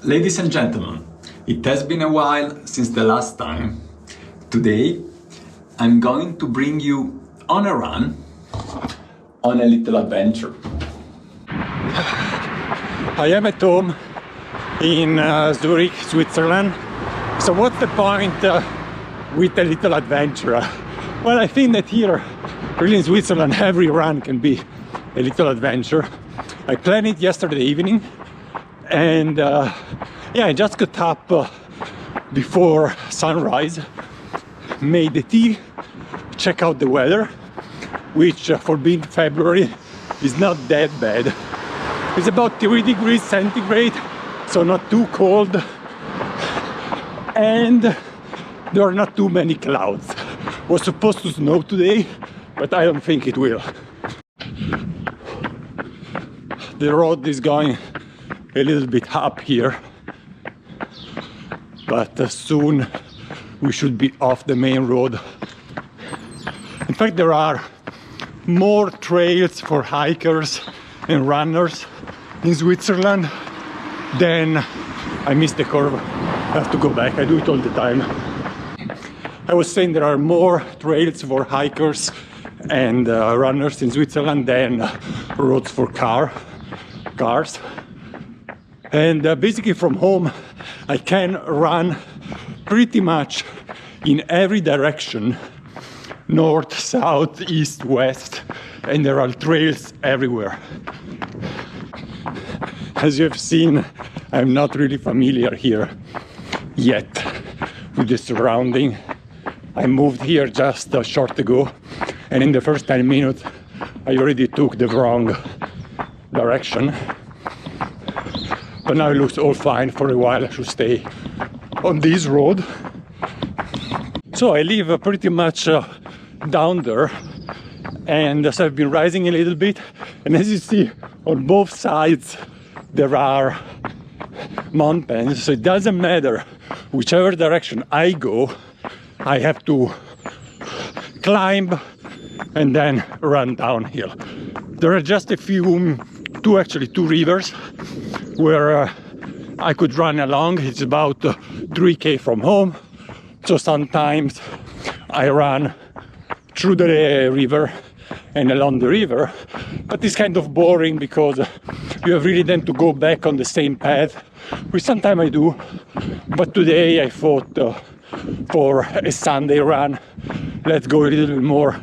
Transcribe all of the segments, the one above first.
Ladies and gentlemen, it has been a while since the last time. Today, I'm going to bring you on a run, on a little adventure. I am at home in Zürich, Switzerland. So what's the point with a little adventure? Well, I think that here, really in Switzerland, every run can be a little adventure. I planned it yesterday evening, and yeah, I just got up before sunrise, made the tea, check out the weather, which for being February is not that bad. It's about 3 degrees centigrade, so not too cold, and there are not too many clouds. Was supposed to snow today, but I don't think it will. The road is going a little bit up here, but soon we should be off the main road. In fact, there are more trails for hikers and runners in Switzerland than I missed the curve. I have to go back, I do it all the time. I was saying there are more trails for hikers and runners in Switzerland than roads for cars. And basically from home I can run pretty much in every direction, north, south, east, west, and there are trails everywhere. As you have seen, I'm not really familiar here yet with the surrounding. I moved here just a short ago, and in the first 10 minutes I already took the wrong direction. But now it looks all fine. For a while I should stay on this road. So I live pretty much down there, and so I've been rising a little bit, and as you see on both sides there are mountains, so it doesn't matter whichever direction I go, I have to climb and then run downhill. There are just two rivers where I could run along. It's about 3k from home, so sometimes I run through the river and along the river, but it's kind of boring because you have really then to go back on the same path, which sometimes I do, but today I thought for a Sunday run, let's go a little bit more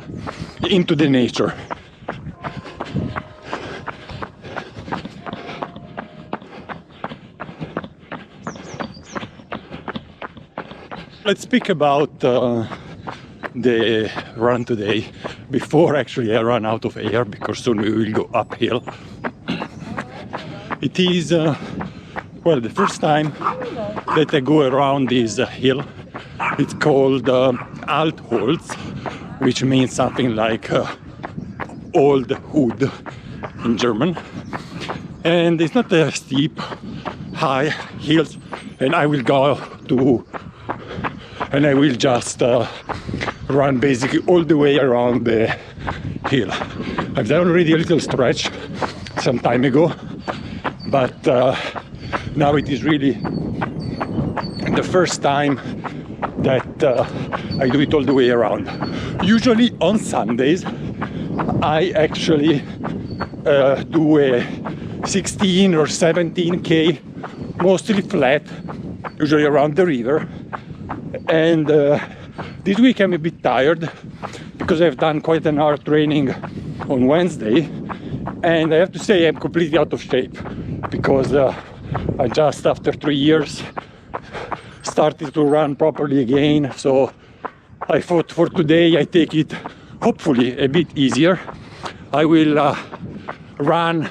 into the nature. Let's speak about the run today before actually I run out of air, because soon we will go uphill. It is well, the first time that I go around this hill. It's called Altholz, which means something like old wood in German, and it's not a steep high hills, and I will just run basically all the way around the hill. I've done already a little stretch some time ago, but now it is really the first time that I do it all the way around. Usually on Sundays I actually do a 16 or 17k, mostly flat, usually around the river. And this week I'm a bit tired because I've done quite an hour training on Wednesday, and I have to say I'm completely out of shape because I just after 3 years started to run properly again. So I thought for today I take it hopefully a bit easier. I will run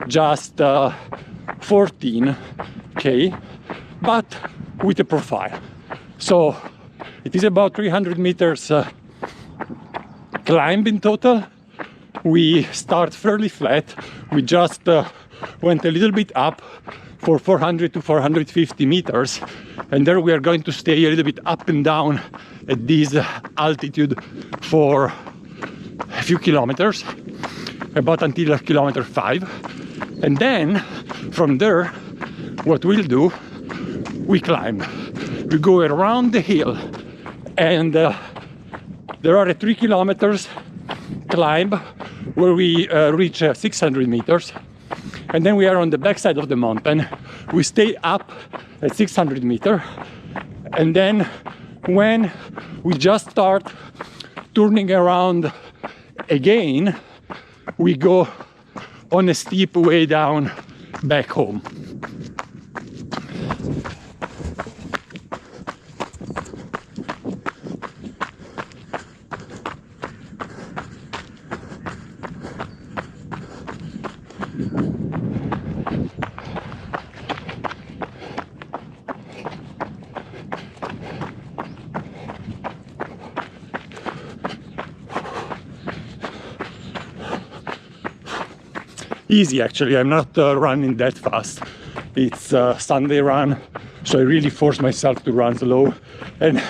just 14k, but with a profile. So it is about 300 meters climb in total. We start fairly flat. We just went a little bit up for 400 to 450 meters, and there we are going to stay a little bit up and down at this altitude for a few kilometers, about until kilometer 5, and then from there what we'll do, we climb. We go around the hill, and there are 3 kilometers climb where we reach 600 meters, and then we are on the backside of the mountain. We stay up at 600 meters, and then when we just start turning around again, we go on a steep way down back home. Easy, actually. I'm not running that fast. It's a Sunday run, so I really force myself to run slow. And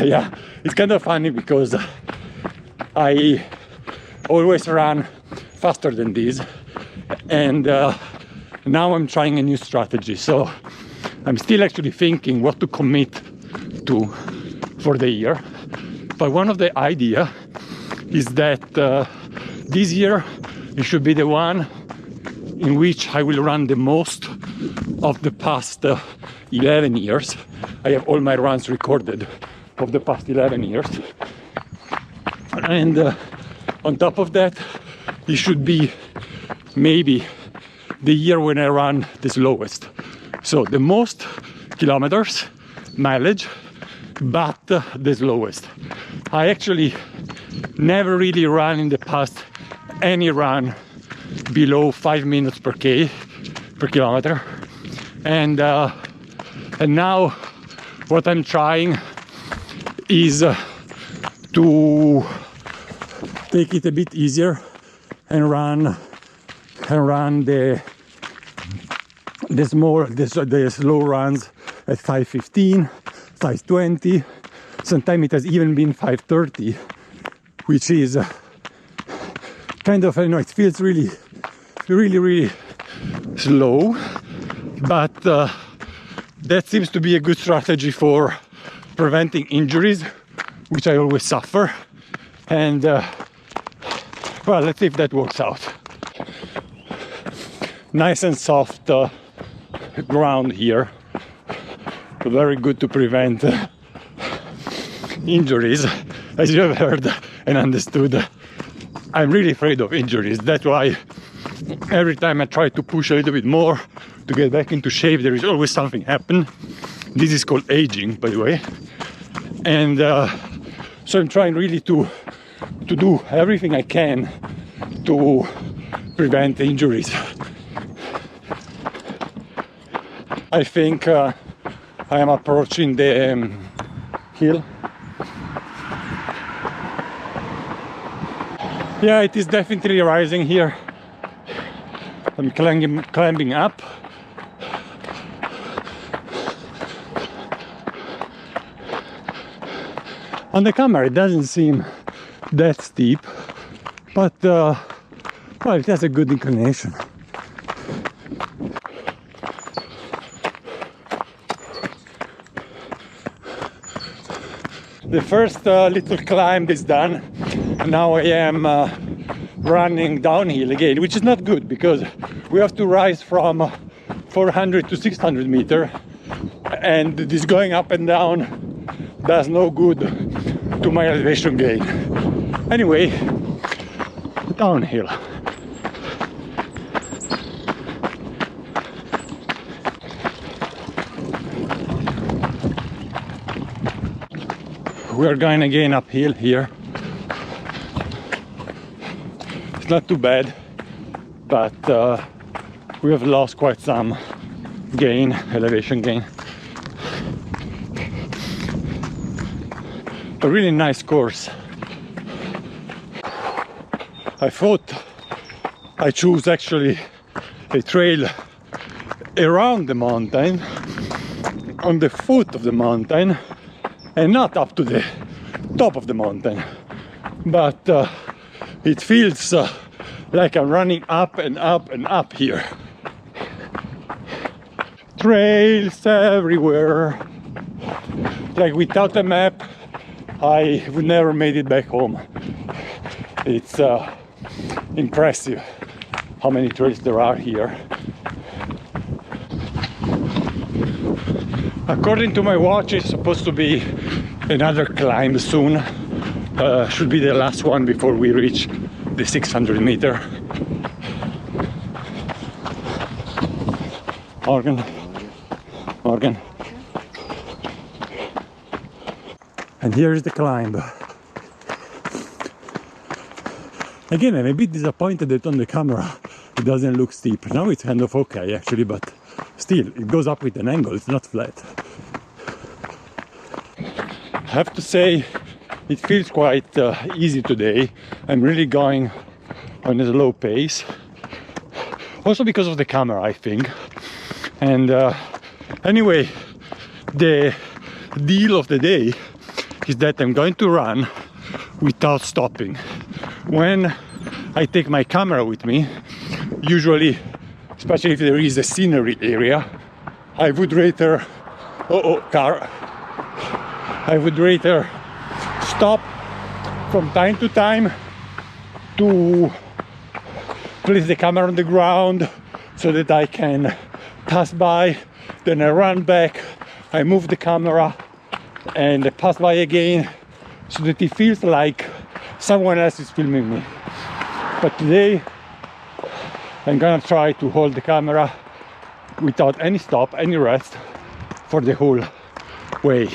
yeah, it's kind of funny because I always run faster than this, and now I'm trying a new strategy. So I'm still actually thinking what to commit to for the year. But one of the idea is that this year it should be the one in which I will run the most of the past 11 years. I have all my runs recorded of the past 11 years. And on top of that, it should be maybe the year when I run the slowest. So the most kilometers, mileage, but the slowest. I actually never really ran in the past any run below 5 minutes per kilometer, and now what I'm trying is to take it a bit easier and run the slow runs at 5:15, 5:20. Sometimes it has even been 5:30, which is kind of, it feels really slow, but that seems to be a good strategy for preventing injuries, which I always suffer. And well, let's see if that works out. Nice and soft ground here, very good to prevent injuries. As you have heard and understood, I'm really afraid of injuries. That's why every time I try to push a little bit more to get back into shape, there is always something happen. This is called aging, by the way. And so I'm trying really to do everything I can to prevent injuries. I think I am approaching the hill. Yeah, it is definitely rising here. I'm climbing up. On the camera it doesn't seem that steep, but well, it has a good inclination. The first little climb is done. Now I am running downhill again, which is not good because we have to rise from 400 to 600 meters, and this going up and down does no good to my elevation gain. Anyway, downhill. We are going again uphill here. It's not too bad, but we have lost quite some elevation gain. A really nice course. I thought I chose actually a trail around the mountain, on the foot of the mountain, and not up to the top of the mountain. But it feels like I'm running up and up and up here. trails everywhere. Like without a map, I would never made it back home. It's impressive how many trails there are here. According to my watch, it's supposed to be another climb soon. Should be the last one before we reach the 600 meter. Morgan. And here is the climb. Again, I'm a bit disappointed that on the camera it doesn't look steep. Now it's kind of okay actually, but still, it goes up with an angle, it's not flat. I have to say, it feels quite easy today. I'm really going on a slow pace. Also because of the camera, I think. And anyway, the deal of the day is that I'm going to run without stopping. When I take my camera with me, usually, especially if there is a scenery area, I would rather, car, I would rather stop from time to time to place the camera on the ground so that I can pass by, then I run back, I move the camera and I pass by again so that it feels like someone else is filming me. But today I'm gonna try to hold the camera without any stop, any rest for the whole way.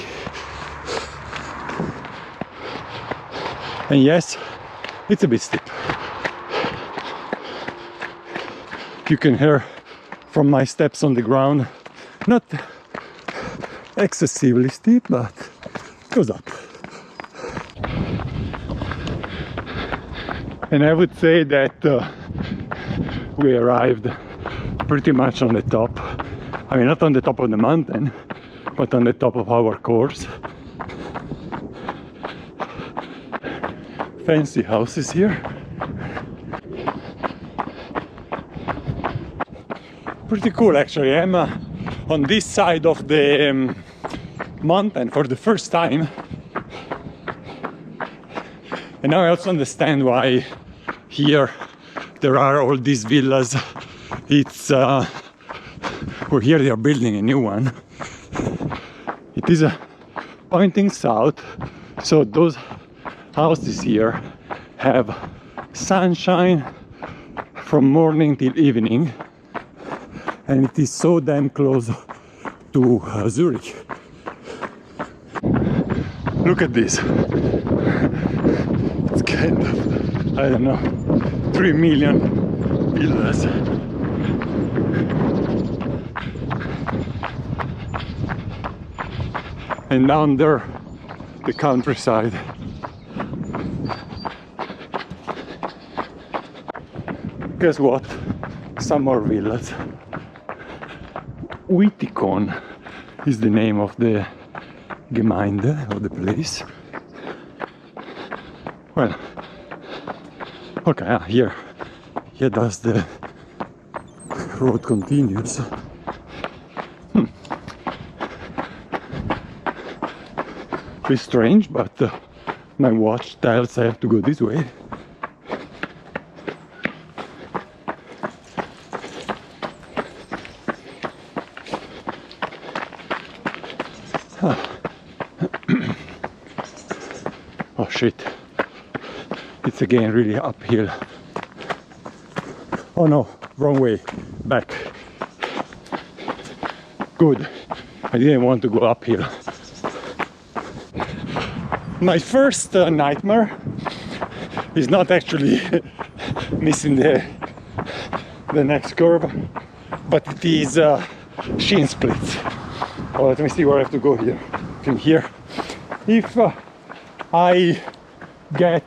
And yes, it's a bit steep. You can hear from my steps on the ground, not excessively steep, but it goes up. And I would say that we arrived pretty much on the top. I mean, not on the top of the mountain, but on the top of our course. Fancy houses here. Pretty cool actually. I'm on this side of the mountain for the first time. And now I also understand why here there are all these villas. It's well, here they are building a new one. It is pointing south, so those houses here have sunshine from morning till evening, and it is so damn close to Zurich. Look at this. It's kind of, I don't know, 3 million villas. And down there, the countryside. Guess what? Some more villas. Uitikon is the name of the Gemeinde, of the place. Well, okay, here does the road continues. It's strange, but my watch tells I have to go this way. Oh shit, it's again really uphill. Oh no, wrong way, back. Good, I didn't want to go uphill. My first nightmare is not actually missing the next curve, but it is shin splits. Oh, let me see where I have to go here. From here. If I get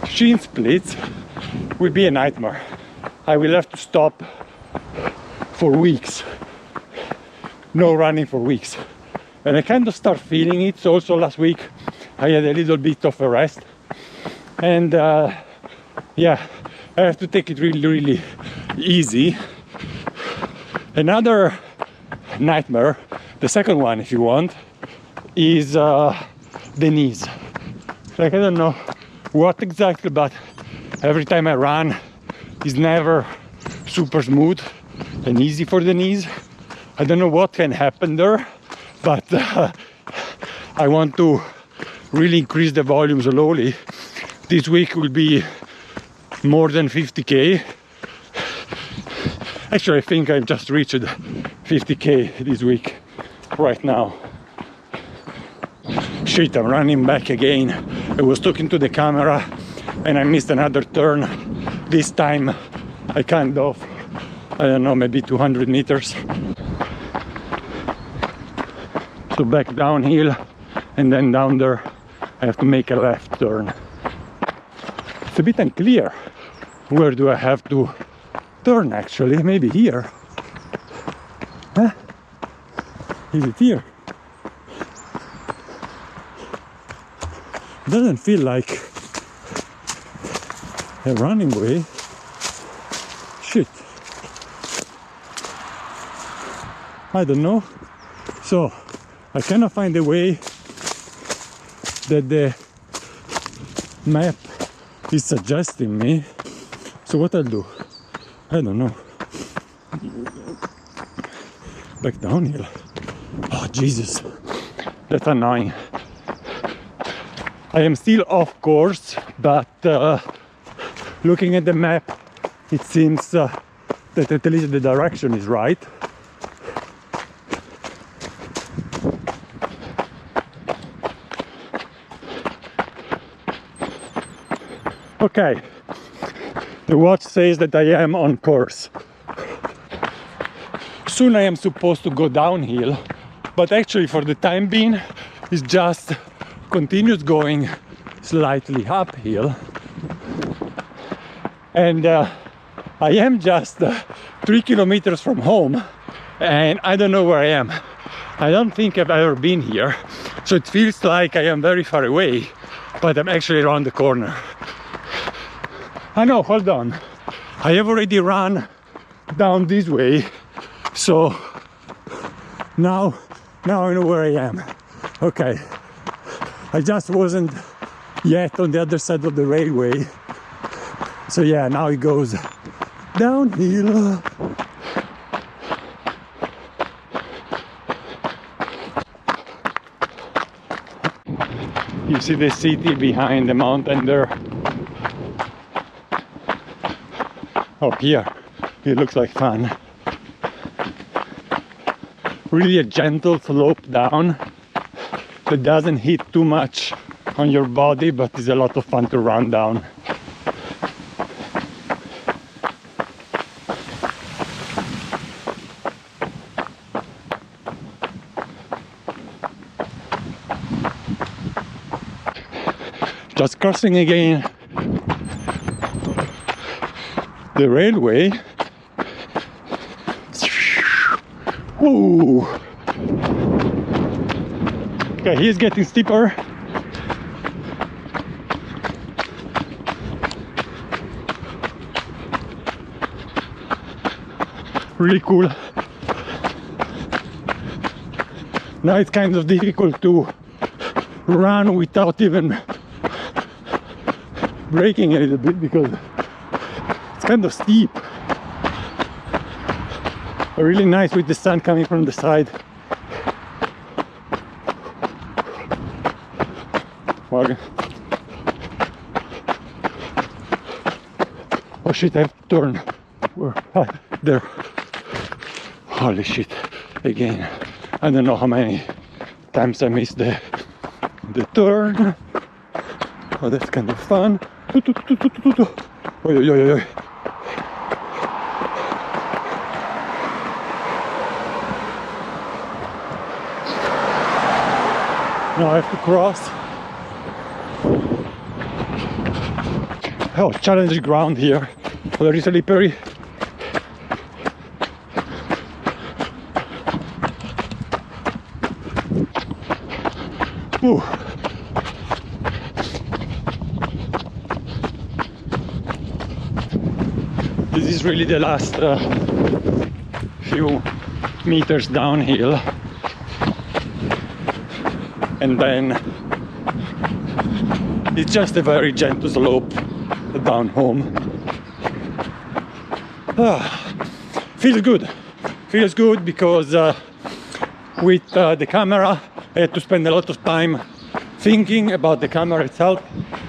shin splits, it will be a nightmare. I will have to stop for weeks. No running for weeks. And I kind of start feeling it. So also last week I had a little bit of a rest, and yeah, I have to take it really easy. Another nightmare. The second one, if you want, is the knees. Like, I don't know what exactly, but every time I run, it's never super smooth and easy for the knees. I don't know what can happen there, but I want to really increase the volume slowly. This week will be more than 50k. Actually, I think I've just reached 50k this week right now. Shit, I'm running back again. I was talking to the camera and I missed another turn. This time I kind of, I don't know, maybe 200 meters. So back downhill, and then down there I have to make a left turn. It's a bit unclear. Where do I have to turn actually? Maybe here. Huh? Is it here? Doesn't feel like a running way. Shit. I don't know. So I cannot find a way that the map is suggesting me. So what I'll do, I don't know. Back downhill. Oh Jesus, that's annoying. I am still off course, but looking at the map, it seems that at least the direction is right. Okay, the watch says that I am on course. Soon I am supposed to go downhill, but actually for the time being it's just continues going slightly uphill. And I am just 3 kilometers from home and I don't know where I am. I don't think I've ever been here, so it feels like I am very far away, but I'm actually around the corner. I know, hold on. I have already run down this way, so now I know where I am. Okay, I just wasn't yet on the other side of the railway. So yeah, now it goes downhill. You see the city behind the mountain there. Oh, here, it looks like fun. Really a gentle slope down that doesn't hit too much on your body, but is a lot of fun to run down. Just crossing again the railway. Whoa! Okay, he's getting steeper. Really cool. Now it's kind of difficult to run without even braking a little bit because it's kind of steep. Really nice with the sun coming from the side. Okay. Oh shit, I have to turn. Where? Ah, there. Holy shit, again. I don't know how many times I missed the turn. Oh, that's kind of fun. Oi, oi, oi, oi. Now I have to cross. Oh, challenging ground here. Very slippery. Ooh. This is really the last few meters downhill, and then it's just a very gentle slope down home. Feels good because with the camera I had to spend a lot of time thinking about the camera itself,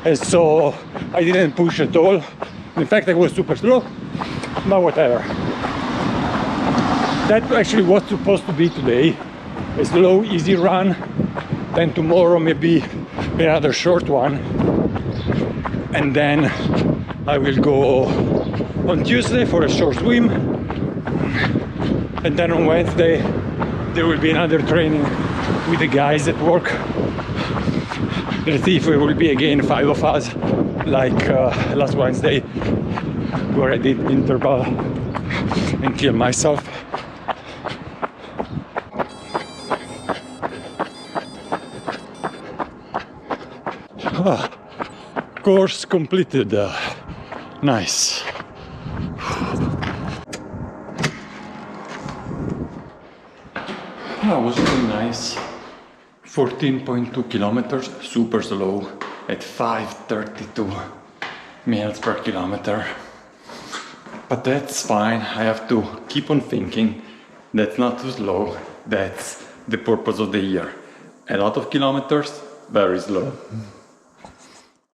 and so I didn't push at all. In fact, I was super slow, but whatever. That actually was supposed to be today, a slow, easy run. Then tomorrow maybe another short one, and then I will go on Tuesday for a short swim, and then on Wednesday there will be another training with the guys at work. Let's see if we will be again 5 of us like last Wednesday, where I did interval and kill myself. Course completed. Nice. That was really nice. 14.2 kilometers, super slow at 5:32 minutes per kilometer. But that's fine. I have to keep on thinking that's not too slow. That's the purpose of the year. A lot of kilometers, very slow.